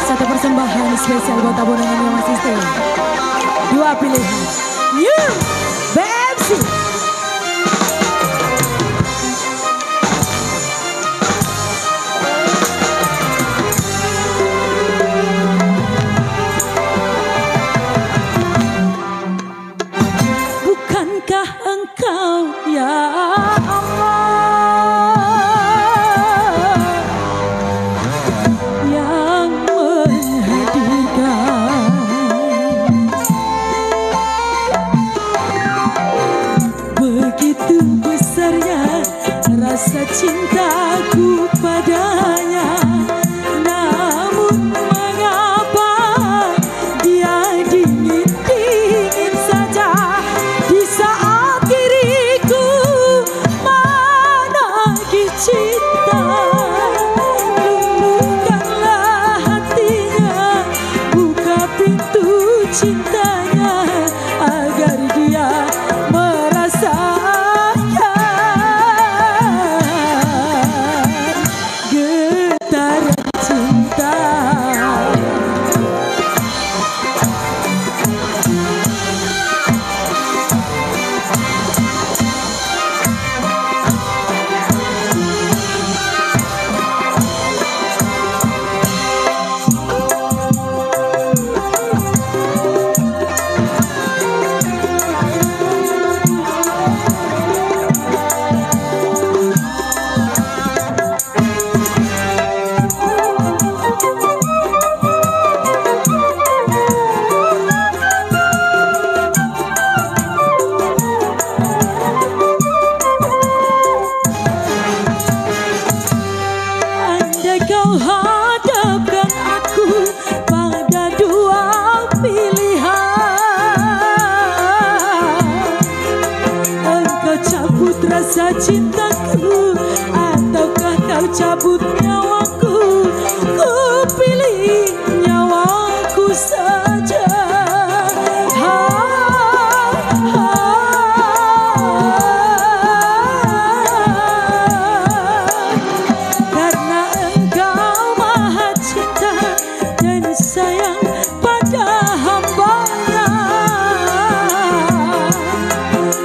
Satu persembahan spesial buat abonengan yang masih stay. Dua pilihan. You, Bebsi. Bukankah engkau ya rasa cintaku padanya, namun mengapa dia dingin-dingin saja di saat diriku menagih cinta. Luluhkanlah hatinya, buka pintu cintanya agar dia merasa kau hadapkan aku pada dua pilihan. Engkau cabut rasa cintaku ataukah kau cabut nyawaku? Ku pilih nyawaku saja. Sayang pada hambanya,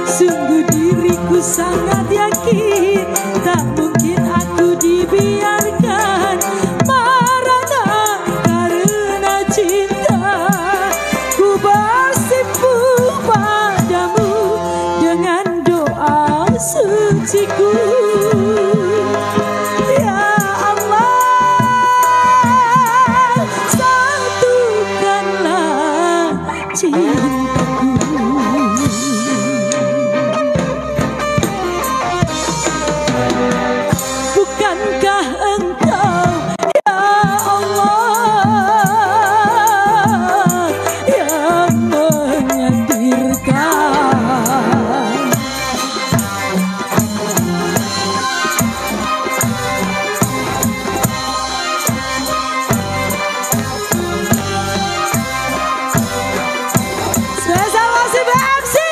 sungguh diriku sangat yakin tak mungkin aku dibiarkan merana karena cinta. Ku bersimpu padamu dengan doa suciku. Bukankah engkau ya Allah yang menyatirkan? Spesial masih Bebsi.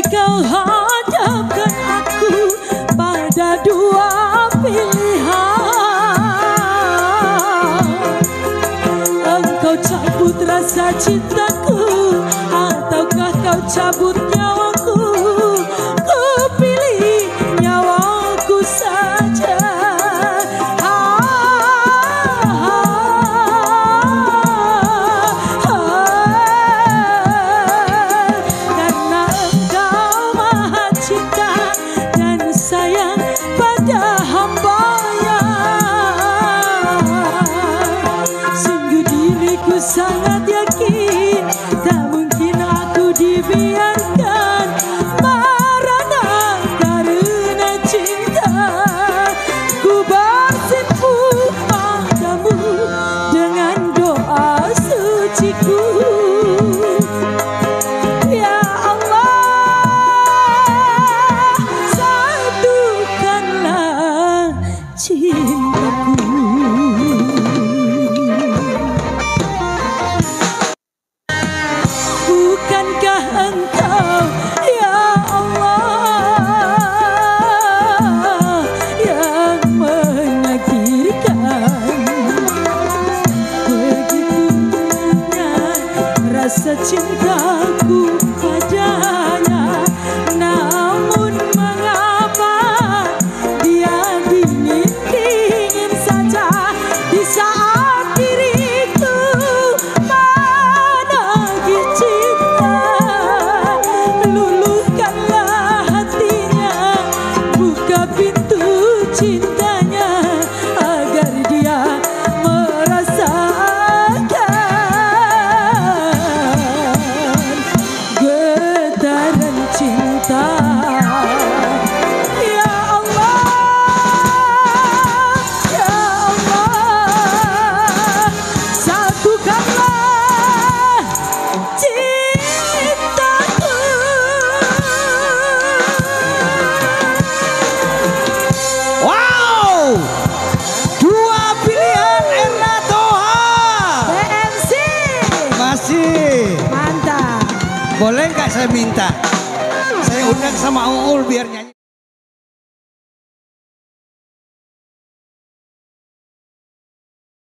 Kau hadapkan aku pada dua pilihan. Engkau cabut rasa cintaku ataukah kau cabut nyawaku? Ku pilih nyawaku saja. Sangat yakin tak mungkin aku dibiarkan kasih. Mantap. Boleh nggak saya minta? Saya undang sama Uul biar nyanyi.